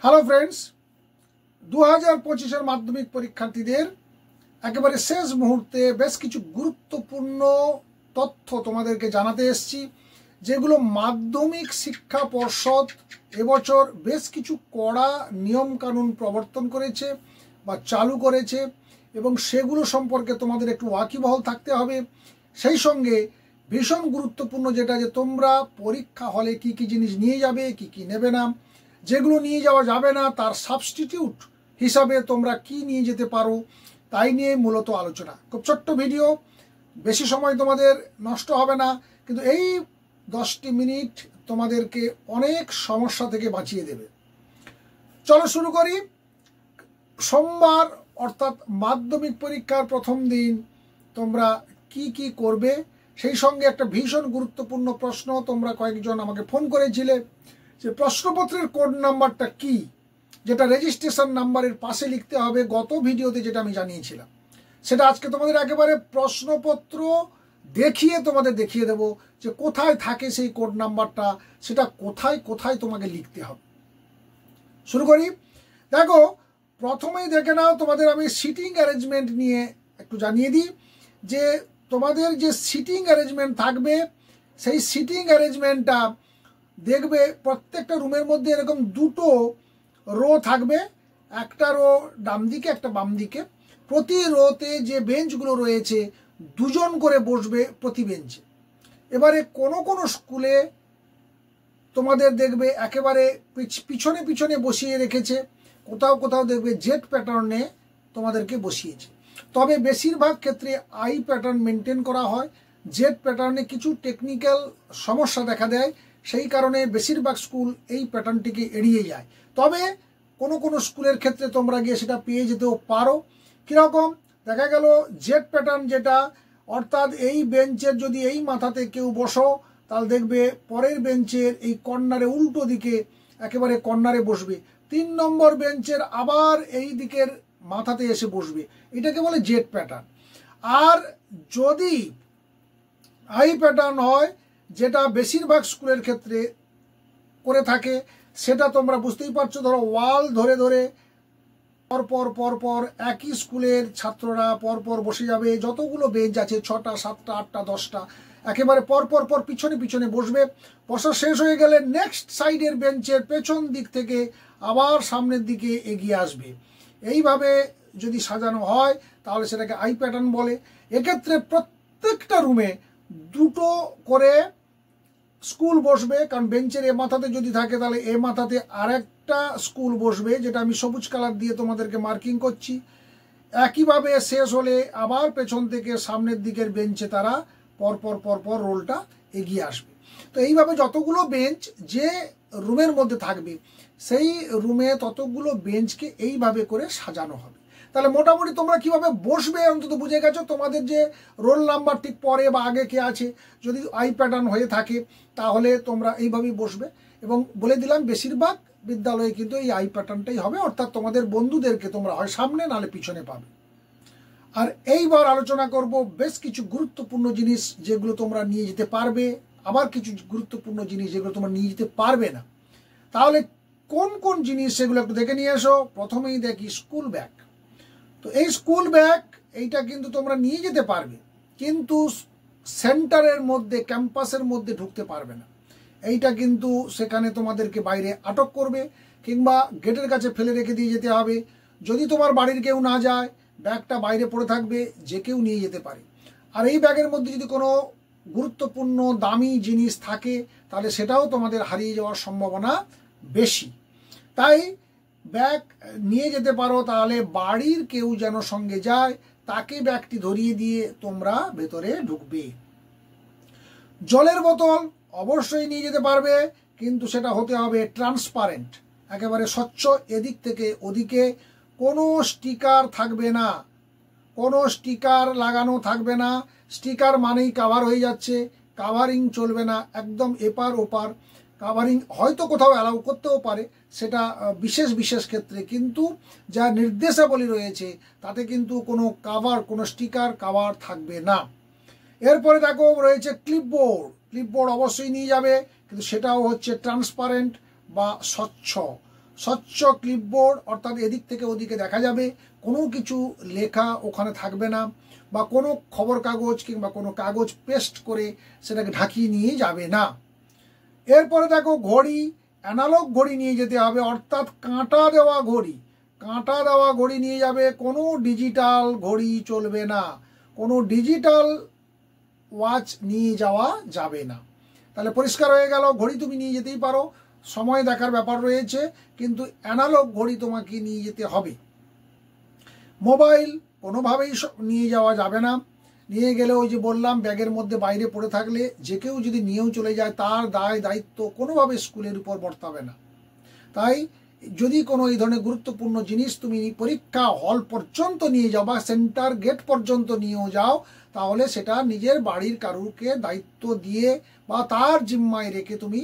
Hello friends, 2025-এর মাধ্যমিক পরীক্ষার্থীদের একেবারে শেষ মুহূর্তে বেশ কিছু গুরুত্বপূর্ণ তথ্য তোমাদেরকে জানাতে এসেছি, যেগুলো মাধ্যমিক শিক্ষা পর্ষদ এবছর বেশ কিছু কড়া নিয়মকানুন প্রবর্তন করেছে বা চালু করেছে এবং সেগুলো সম্পর্কে তোমাদের একটু ওয়াকিবহাল থাকতে হবে। সেই সঙ্গে ভীষণ গুরুত্বপূর্ণ যেটা, যে তোমরা পরীক্ষা হলে কি কি জিনিস নিয়ে যাবে, কি কি নেবে না, যেগুলো নিয়ে যাওয়া যাবে না তার সাবস্টিটিউট হিসাবে তোমরা কি নিয়ে যেতে পারো, তাই নিয়ে মূলত আলোচনা। খুব ছোট্ট ভিডিও, বেশি সময় তোমাদের নষ্ট হবে না, কিন্তু এই 10টি মিনিট তোমাদেরকে অনেক সমস্যা থেকে বাঁচিয়ে দেবে। চলো শুরু করি। সোমবার অর্থাৎ মাধ্যমিক পরীক্ষার প্রথম দিন তোমরা কি কি করবে, সেই সঙ্গে একটা ভীষণ গুরুত্বপূর্ণ প্রশ্ন। তোমরা কয়েকজন আমাকে ফোন করেছিলে যে প্রশ্নপত্রের কোড নাম্বারটা কি, যেটা রেজিস্ট্রেশন নাম্বারের পাশে লিখতে হবে। গত ভিডিওতে যেটা আমি জানিয়েছিলাম, সেটা আজকে তোমাদের একেবারে প্রশ্নপত্র দেখিয়ে তোমাদের দেখিয়ে দেব যে কোথায় থাকে সেই কোড নাম্বারটা, সেটা কোথায় কোথায় তোমাকে লিখতে হবে। শুরু করি। দেখো, প্রথমেই দেখে নাও, তোমাদের আমি সিটিং অ্যারেঞ্জমেন্ট নিয়ে একটু জানিয়ে দিই যে তোমাদের যে সিটিং অ্যারেঞ্জমেন্ট থাকবে, সেই সিটিং অ্যারেঞ্জমেন্টটা দেখবে প্রত্যেকটা রুমের মধ্যে এরকম দুটো রো থাকবে, একটা রো ডান দিকে একটা বাম দিকে। প্রতি রোতে যে বেঞ্চগুলো রয়েছে দুজন করে বসবে প্রতি বেঞ্চে। এবারে কোনো কোনো স্কুলে তোমাদের দেখবে একেবারে পিছনে পিছনে বসিয়ে রেখেছে, কোথাও কোথাও দেখবে জেড প্যাটার্নে তোমাদেরকে বসিয়েছে। তবে বেশিরভাগ ক্ষেত্রে আই প্যাটার্ন মেনটেন করা হয়। জেড প্যাটার্নে কিছু টেকনিক্যাল সমস্যা দেখা দেয়, সেই কারণে বেশিরভাগ স্কুল এই প্যাটার্নটিকে এড়িয়ে যায়। তবে কোনো কোনো স্কুলের ক্ষেত্রে তোমরা গিয়ে সেটা পেয়ে যেতেও পারো। কীরকম দেখা গেল, জেড প্যাটার্ন যেটা, অর্থাৎ এই বেঞ্চের যদি এই মাথাতে কেউ বসো, তাহলে দেখবে পরের বেঞ্চের এই কর্নারে উল্টো দিকে একেবারে কর্নারে বসবে। 3 নম্বর বেঞ্চের আবার এই দিকের মাথাতে এসে বসবে, এটাকে বলে জেড প্যাটার্ন। আর যদি আই প্যাটার্ন হয়, যেটা বেশিরভাগ স্কুলের ক্ষেত্রে করে থাকে, সেটা তোমরা বুঝতেই পারছো। ধরো ওয়াল ধরে ধরে পরপর পরপর একই স্কুলের ছাত্ররা পরপর বসে যাবে, যতগুলো বেঞ্চ আছে 6টা 7টা 8টা 10টা, একেবারে পরপর পর পিছনে পিছনে বসবে। বসা শেষ হয়ে গেলে নেক্সট সাইডের বেঞ্চের পেছন দিক থেকে আবার সামনের দিকে এগিয়ে আসবে। এইভাবে যদি সাজানো হয় তাহলে সেটাকে আই প্যাটার্ন বলে। এক্ষেত্রে প্রত্যেকটা রুমে দুটো করে স্কুল বসবে, কারণ বেঞ্চের এ মাথাতে যদি থাকে তাহলে এ মাথাতে আরেকটা স্কুল বসবে, যেটা আমি সবুজ কালার দিয়ে তোমাদেরকে মার্কিং করছি। একইভাবে শেষ হলে আবার পেছন থেকে সামনের দিকের বেঞ্চে তারা পরপর পরপর রোলটা এগিয়ে আসবে। তো এইভাবে যতগুলো বেঞ্চ যে রুমের মধ্যে থাকবে, সেই রুমে ততগুলো বেঞ্চকে এইভাবে করে সাজানো হবে। তাহলে মোটামুটি তোমরা কিভাবে বসবে অন্তত বুঝে গেছো। তোমাদের যে রোল নাম্বার ঠিক পরে বা আগে কে আছে, যদি আই প্যাটার্ন হয়ে থাকে তাহলে তোমরা এইভাবেই বসবে। এবং বলে দিলাম, বেশিরভাগ বিদ্যালয়ে কিন্তু এই আই প্যাটার্নটাই হবে, অর্থাৎ তোমাদের বন্ধুদেরকে তোমরা হয় সামনে নাহলে পিছনে পাবে। আর এইবার আলোচনা করব বেশ কিছু গুরুত্বপূর্ণ জিনিস যেগুলো তোমরা নিয়ে যেতে পারবে, আবার কিছু গুরুত্বপূর্ণ জিনিস যেগুলো তোমরা নিয়ে যেতে পারবে না। তাহলে কোন কোন জিনিস সেগুলো একটু দেখে নিয়ে এসো। প্রথমেই দেখি স্কুল ব্যাগ। তো এই স্কুল ব্যাগ এইটা কিন্তু তোমরা নিয়ে যেতে পারবে, কিন্তু সেন্টারের মধ্যে ক্যাম্পাসের মধ্যে ঢুকতে পারবে না। এইটা কিন্তু সেখানে তোমাদেরকে বাইরে আটক করবে, কিংবা গেটের কাছে ফেলে রেখে দিয়ে যেতে হবে। যদি তোমার বাড়ির কেউ না যায়, ব্যাগটা বাইরে পড়ে থাকবে, যে কেউ নিয়ে যেতে পারে। আর এই ব্যাগের মধ্যে যদি কোনো গুরুত্বপূর্ণ দামি জিনিস থাকে, তাহলে সেটাও তোমাদের হারিয়ে যাওয়ার সম্ভাবনা বেশি। তাই ব্যাগ নিয়ে যেতে পারো, তাহলে বাড়ির কেউ যেন সঙ্গে যায়, তাকে ব্যাগটি ধরিয়ে দিয়ে তোমরা ভেতরে ঢুকবে। জলের বোতল অবশ্যই নিয়ে যেতে পারবে, কিন্তু সেটা হতে হবে ট্রান্সপারেন্ট, একেবারে স্বচ্ছ। এদিক থেকে ওদিকে কোনো স্টিকার থাকবে না, কোনো স্টিকার লাগানো থাকবে না। স্টিকার মানেই কাভার হয়ে যাচ্ছে, কাভারিং চলবে না, একদম এপার ওপার। কাভারিং হয়তো কোথাও অ্যালাউ করতেও পারে, সেটা বিশেষ বিশেষ ক্ষেত্রে, কিন্তু যা নির্দেশাবলী রয়েছে তাতে কিন্তু কোনো কাভার, কোনো স্টিকার কাভার থাকবে না। এরপরে দেখো রয়েছে ক্লিপবোর্ড। ক্লিপবোর্ড অবশ্যই নিয়ে যাবে, কিন্তু সেটাও হচ্ছে ট্রান্সপারেন্ট বা স্বচ্ছ। স্বচ্ছ ক্লিপবোর্ড, অর্থাৎ এদিক থেকে ওদিকে দেখা যাবে, কোনো কিছু লেখা ওখানে থাকবে না, বা কোনো খবর কাগজ কিংবা কোনো কাগজ পেস্ট করে সেটাকে ঢাকিয়ে নিয়ে যাবে না। এরপরে দেখো ঘড়ি, অ্যানালগ ঘড়ি নিয়ে যেতে হবে, অর্থাৎ কাঁটা দেওয়া ঘড়ি, কাঁটা দেওয়া ঘড়ি নিয়ে যাবে, কোনো ডিজিটাল ঘড়ি চলবে না, কোনো ডিজিটাল ওয়াচ নিয়ে যাওয়া যাবে না। তাহলে পরিষ্কার হয়ে গেল, ঘড়ি তুমি নিয়ে যেতেই পারো, সময় দেখার ব্যাপার রয়েছে, কিন্তু অ্যানালগ ঘড়ি তোমাকে নিয়ে যেতে হবে। মোবাইল কোনোভাবেই নিয়ে যাওয়া যাবে না, নিয়ে গেলে ওই যে বললাম ব্যাগের মধ্যে বাইরে পড়ে থাকলে যে কেউ যদি নিয়েও চলে যায় তার দায় দায়িত্ব কোনোভাবে স্কুলের উপর বর্তাবে না। তাই যদি কোনো এই ধরনের গুরুত্বপূর্ণ জিনিস তুমি পরীক্ষা হল পর্যন্ত নিয়ে যাও বা সেন্টার গেট পর্যন্ত নিয়েও যাও, তাহলে সেটা নিজের বাড়ির কারুকে দায়িত্ব দিয়ে বা তার জিম্মায় রেখে তুমি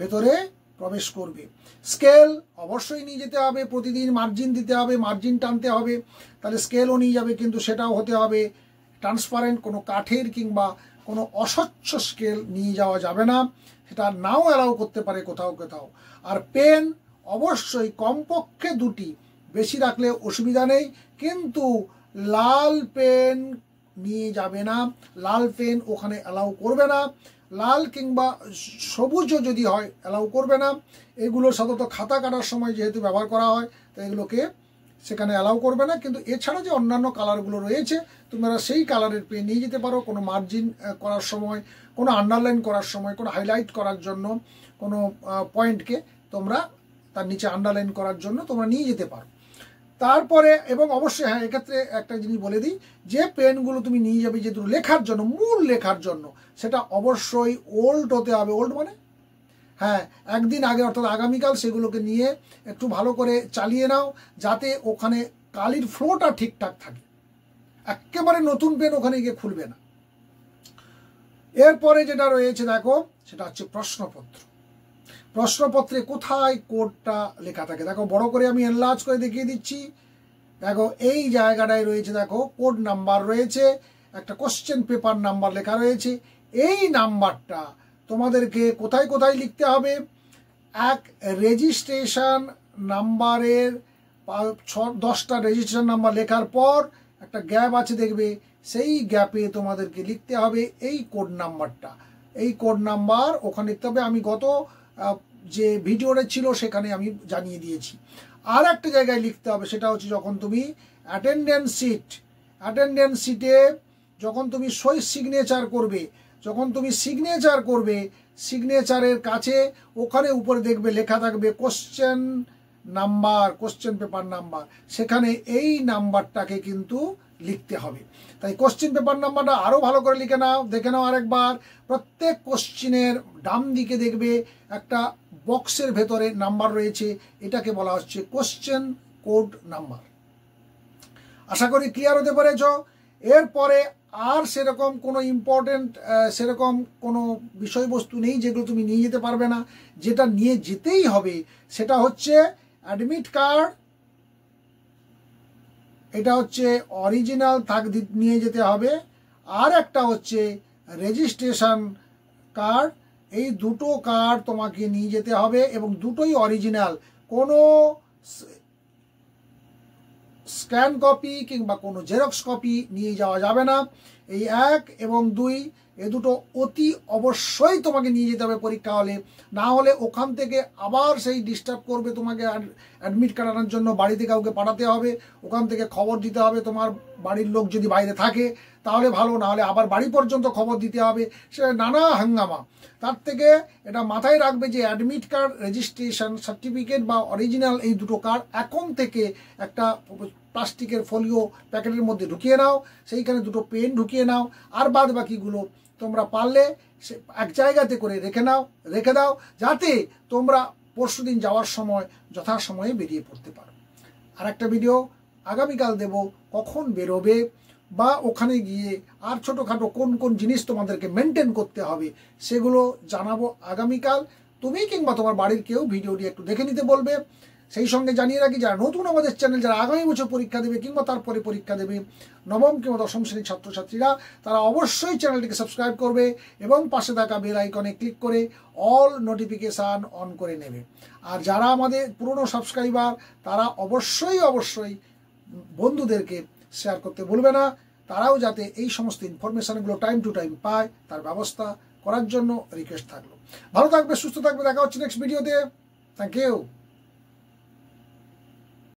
ভেতরে প্রবেশ করবে। স্কেল অবশ্যই নিয়ে যেতে হবে, প্রতিদিন মার্জিন দিতে হবে, মার্জিন টানতে হবে, তাহলে স্কেলও নিয়ে যাবে, কিন্তু সেটাও হতে হবে ট্রান্সপারেন্ট, কোনো কাঠের কিংবা কোনো অস্বচ্ছ স্কেল নিয়ে যাওয়া যাবে না, সেটা নাও অ্যালাউ করতে পারে কোথাও কোথাও। আর পেন অবশ্যই কমপক্ষে দুটি, বেশি রাখলে অসুবিধা নেই, কিন্তু লাল পেন নিয়ে যাবে না, লাল পেন ওখানে অ্যালাউ করবে না, লাল কিংবা সবুজও যদি হয় অ্যালাউ করবে না। এগুলো সাধারণত খাতা কাটার সময় যেহেতু ব্যবহার করা হয়, তো এগুলোকে সেখানে অ্যালাউ করবে না। কিন্তু এছাড়া যে অন্যান্য কালারগুলো রয়েছে তোমরা সেই কালারের পেন নিয়ে যেতে পারো, কোনো মার্জিন করার সময়, কোনো আন্ডারলাইন করার সময়, কোনো হাইলাইট করার জন্য, কোনো পয়েন্টকে তোমরা তার নিচে আন্ডারলাইন করার জন্য তোমরা নিয়ে যেতে পারো। তারপরে এবং অবশ্যই হ্যাঁ, এক্ষেত্রে একটা জিনিস বলে দিই, যে পেনগুলো তুমি নিয়ে যাবে যেহেতু লেখার জন্য, মূল লেখার জন্য, সেটা অবশ্যই ওল্ড হতে হবে। ওল্ড মানে হ্যাঁ, একদিন আগে অর্থাৎ আগামীকাল সেগুলোকে নিয়ে একটু ভালো করে চালিয়ে নাও, যাতে ওখানে কালির ফ্লোটা ঠিকঠাক থাকে। একেবারে নতুন পেন ওখানে গিয়ে খুলবে না। এরপরে যেটা রয়েছে দেখো, সেটা হচ্ছে প্রশ্নপত্র। প্রশ্নপত্রে কোথায় কোডটা লেখা থাকে দেখো, বড় করে আমি এনলার্জ করে দেখিয়ে দিচ্ছি। দেখো এই জায়গাটায় রয়েছে, দেখো কোড নাম্বার রয়েছে, একটা কোশ্চেন পেপার নাম্বার লেখা রয়েছে। এই নাম্বারটা তোমাদেরকে কোথায় কোথায় লিখতে হবে, এক রেজিস্ট্রেশন নাম্বারের 10টা রেজিস্ট্রেশন নাম্বার লেখার পর একটা গ্যাপ আছে দেখবে, সেই গ্যাপে তোমাদেরকে লিখতে হবে এই কোড নাম্বারটা। এই কোড নাম্বার ওখানে লিখতে হবে, আমি গত যে ভিডিওটা ছিল সেখানে আমি জানিয়ে দিয়েছি। আর একটা জায়গায় লিখতে হবে, সেটা হচ্ছে যখন তুমি অ্যাটেন্ডেন্স সিটে যখন তুমি সই সিগনেচার করবে, যখন তুমি সিগনেচার করবে, সিগনেচারের কাছে ওখানে উপরে দেখবে লেখা থাকবে question number, question paper number, সেখানে এই নাম্বারটাকে কিন্তু লিখতে হবে। তাই কোশ্চেন পেপার নাম্বারটা আরও ভালো করে লিখে নাও, দেখে নাও আরেকবার। প্রত্যেক কোশ্চেনের ডান দিকে দেখবে একটা বক্সের ভেতরে নাম্বার রয়েছে, এটাকে বলা হচ্ছে কোশ্চেন কোড নাম্বার। আশা করি ক্লিয়ার হতে পেরেছ। এরপরে আর সেরকম কোনো ইম্পর্টেন্ট সেরকম কোনো বিষয়বস্তু নেই যেগুলো তুমি নিয়ে যেতে পারবে না। যেটা নিয়ে যেতেই হবে সেটা হচ্ছে অ্যাডমিট কার্ড, এটা হচ্ছে অরিজিনাল নিয়ে যেতে হবে, আর একটা হচ্ছে রেজিস্ট্রেশন কার্ড। এই দুটো কার্ড তোমাকে নিয়ে যেতে হবে এবং দুটোই অরিজিনাল, কোনো স্ক্যান কপি কিংবা কোনো জেরক্স কপি নিয়ে যাওয়া যাবে না। এই 1 এবং 2 এ দুটো অতি অবশ্যই তোমাকে নিয়ে যেতে হবে পরীক্ষা হলে, না হলে ওখান থেকে আবার সেই ডিস্টার্ব করবে তোমাকে অ্যাডমিট করানোর জন্য, বাড়িতে কাউকে পাঠাতে হবে, ওখান থেকে খবর দিতে হবে, তোমার বাড়ির লোক যদি বাইরে থাকে তাহলে ভালো, না হলে আবার বাড়ি পর্যন্ত খবর দিতে হবে, সে নানা হাঙ্গামা। তার থেকে এটা মাথায় রাখবে যে অ্যাডমিট কার্ড, রেজিস্ট্রেশন সার্টিফিকেট বা অরিজিনাল এই দুটো কার্ড এখন থেকে একটা প্লাস্টিকের ফোলিও প্যাকেটের মধ্যে ঢুকিয়ে নাও, সেইখানে দুটো পেন ঢুকিয়ে নাও, আর বাদ বাকিগুলো তোমরা পারলে এক জায়গাতে করে রেখে দাও, যাতে তোমরা পরশুদিন যাওয়ার সময় যথাসময়ে বেরিয়ে পড়তে পারো। আর একটা ভিডিও আগামীকাল দেব, কখন বেরোবে বা ওখানে গিয়ে আর ছোটোখাটো কোন কোন জিনিস তোমাদেরকে মেনটেন করতে হবে সেগুলো জানাবো আগামীকাল। তুমি কিংবা তোমার বাড়ির কেউ ভিডিওটি একটু দেখে নিতে বলবে, সেই সঙ্গে জানিয়ে রাখি, যারা নতুন আমাদের চ্যানেল, যারা আগামী বছর পরীক্ষা দেবে কিংবা তারপরে পরীক্ষা দেবে, নবম কিংবা দশম শ্রেণীর ছাত্রছাত্রীরা, তারা অবশ্যই চ্যানেলটিকে সাবস্ক্রাইব করবে এবং পাশে থাকা বেল আইকনে ক্লিক করে অল নোটিফিকেশান অন করে নেবে। আর যারা আমাদের পুরনো সাবস্ক্রাইবার, তারা অবশ্যই বন্ধুদেরকে শেয়ার করতে ভুলবে না, তারাও যাতে এই সমস্ত ইনফরমেশানগুলো টাইম টু টাইম পায়, তার ব্যবস্থা করার জন্য রিকোয়েস্ট থাকলো। ভালো থাকবে, সুস্থ থাকবে, দেখা হচ্ছে নেক্সট ভিডিওতে। Thank you.